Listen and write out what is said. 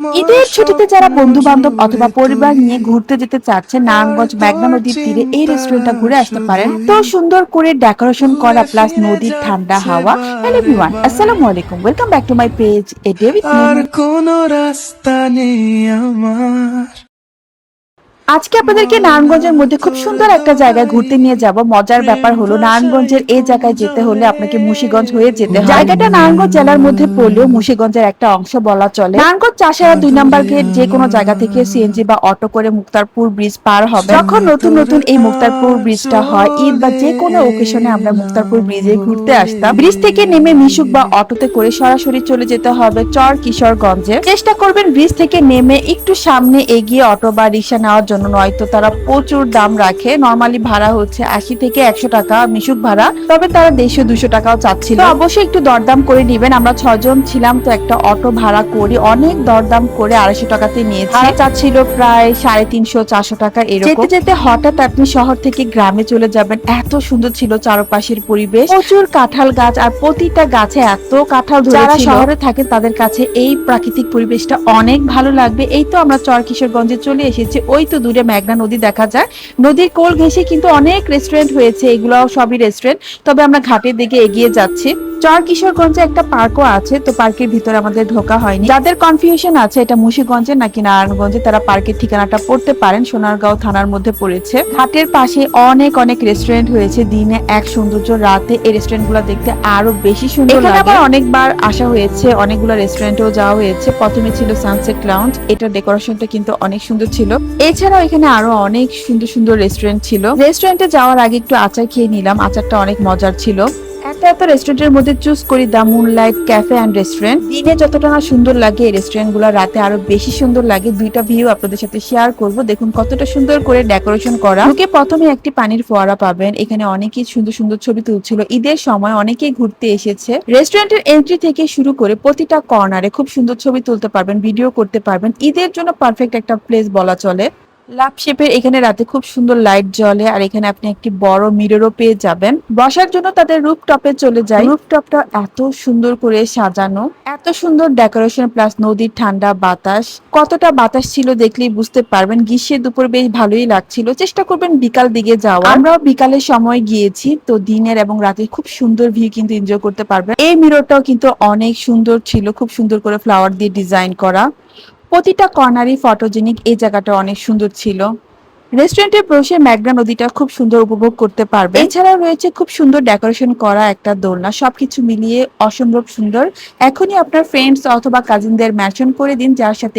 ঈদের ছুটিতে যারা বন্ধু বান্ধব অথবা পরিবার নিয়ে ঘুরতে যেতে চাচ্ছে নারায়ণগঞ্জ মেঘনা নদীর তীরে এই রেস্টুরেন্টটা ঘুরে আসতে পারেন। তো সুন্দর করে ডেকোরেশন করা প্লাস নদীর ঠান্ডা হাওয়া। হ্যালো এভরিওয়ান, আসসালামু আলাইকুম, welcome back to my page a day with Munmun. কোনো রাস্তা নেই আমার। আজকে আপনাদেরকে নারায়ণগঞ্জের মধ্যে খুব সুন্দর একটা জায়গায় ঘুরতে নিয়ে যাব। মজার ব্যাপার হলো নারায়ণগঞ্জের এই জায়গায় যেতে হলে আপনাকে মুন্সিগঞ্জ হয়ে যেতে হয়। জায়গাটা নারায়ণগঞ্জ জেলার মধ্যে পড়লেও মুন্সিগঞ্জের একটা অংশ বলা চলে। নারায়ণগঞ্জ চাষারা 2 নম্বর গেট যে কোনো জায়গা থেকে সিএনজি বা অটো করে মুক্তারপুর ব্রিজ পার হবে। যখন নতুন নতুন এই মুক্তারপুর ব্রিজটা হয়, ঈদ বা যে কোনো ওকেশনে আমরা মুক্তারপুর ব্রিজে ঘুরতে আসতাম। ব্রিজ থেকে নেমে মিশুক বা অটোতে করে সরাসরি চলে যেতে হবে চর কিশোরগঞ্জে। চেষ্টা করবেন ব্রিজ থেকে নেমে একটু সামনে এগিয়ে অটো বা রিক্সা নেওয়ার জন্য, নয়তো তারা প্রচুর দাম রাখে। নরমালি ভাড়া হচ্ছে 80 থেকে 100 টাকা মিশুক ভাড়া, তবে তারা 150-200 টাকাও চাচ্ছিল। তো অবশ্যই একটু দরদাম করে নিবেন। আমরা 6 জন ছিলাম, তো একটা অটো ভাড়া করি অনেক দরদাম করে 250 টাকাতে নিয়েছি। ভাড়া চাচ্ছিল প্রায় 350-400 টাকা এরকম। যেতে যেতে হঠাৎ আপনি শহর থেকে গ্রামে চলে যাবেন। এত সুন্দর ছিল চারপাশের পরিবেশ, প্রচুর কাঁঠাল গাছ আর প্রতিটা গাছে এত কাঁঠাল ধরেছিল। যারা শহরে থাকে তাদের কাছে এই প্রাকৃতিক পরিবেশটা অনেক ভালো লাগবে। এই তো আমরা চর কিশোরগঞ্জে চলে এসেছি। ওই তো দূরে মেঘনা নদী দেখা যায়। নদীর কোল ঘেঁষে কিন্তু অনেক রেস্টুরেন্ট হয়েছে, এগুলো সবই রেস্টুরেন্ট। তবে আমরা ঘাটের দিকে এগিয়ে যাচ্ছি। চর কিশোরগঞ্জে একটা পার্কও আছে, তো পার্কের ভিতরে আমাদের ঢোকা হয়নি। যাদের কনফিউশন আছে এটা মুন্সিগঞ্জে নাকি নারায়ণগঞ্জে, তারা পার্কের ঠিকানাটা পড়তে পারেন, সোনারগাঁও থানার মধ্যে পড়েছে। ঘাটের পাশে অনেক অনেক রেস্টুরেন্ট হয়েছে। দিনে এক সৌন্দর্য, রাতে এই রেস্টুরেন্ট গুলো দেখতে আরো বেশি সুন্দর লাগে। এখানে আবার অনেকবার আসা হয়েছে, অনেকগুলো রেস্টুরেন্টেও যাওয়া হয়েছে। প্রথমে ছিল সানসেট লাউঞ্জ, এটার ডেকোরেশনটা কিন্তু অনেক সুন্দর ছিল। এছাড়াও এখানে আরো অনেক সুন্দর সুন্দর রেস্টুরেন্ট ছিল। রেস্টুরেন্টে যাওয়ার আগে একটু আচার খেয়ে নিলাম, আচারটা অনেক মজার ছিল। এত রেস্টুরেন্টের মধ্যে চুজ করি the moonlight cafe and restaurant. দিনে যতটা না সুন্দর লাগে এই রেস্টুরেন্ট গুলো, রাতে আরো বেশি সুন্দর লাগে। দুইটা ভিউ আপনাদের সাথে শেয়ার করব। দেখুন কতটা সুন্দর করে ডেকোরেশন করা। ঢুকে প্রথমে একটি পানির ফোয়ারা পাবেন। এখানে অনেকেই সুন্দর সুন্দর ছবি তুলছিল। ঈদের সময় অনেকেই ঘুরতে এসেছে। রেস্টুরেন্টের এন্ট্রি থেকে শুরু করে প্রতিটা কর্নারে খুব সুন্দর ছবি তুলতে পারবেন, ভিডিও করতে পারবেন। ঈদের জন্য পারফেক্ট একটা প্লেস বলা চলে। লাভ শেপের এখানে রাতে খুব সুন্দর লাইট জ্বলে, আর এখানে আপনি একটি বড় মিররও পেয়ে যাবেন। বসার জন্য তাদের রুফটপে চলে যায়। রুফটপটা এত সুন্দর করে সাজানো, এত সুন্দর ডেকোরেশন প্লাস নদীর ঠান্ডা বাতাস। কতটা বাতাস ছিল দেখলেই বুঝতে পারবেন। গ্রীষ্মের দুপুর বেশ ভালোই লাগছিল। চেষ্টা করবেন বিকাল দিকে যাওয়া। আমরাও বিকালের সময় গিয়েছি, তো দিনের এবং রাতে খুব সুন্দর ভিউ কিন্তু এনজয় করতে পারবেন। এই মিররটাও কিন্তু অনেক সুন্দর ছিল, খুব সুন্দর করে ফ্লাওয়ার দিয়ে ডিজাইন করা। প্রতিটা কর্নারই ফটোজেনিক, এই জায়গাটা অনেক সুন্দর ছিল। রেস্টুরেন্টে বসে মেঘনা নদীটা খুব সুন্দর উপভোগ করতে পারবে। এছাড়াও রয়েছে খুব সুন্দর ডেকোরেশন করা একটা দোলনা। সবকিছু মিলিয়ে অসম্ভব সুন্দর। এখনই আপনার ফ্রেন্ডস অথবা কাজিনদের মেনশন করে দিন যার সাথে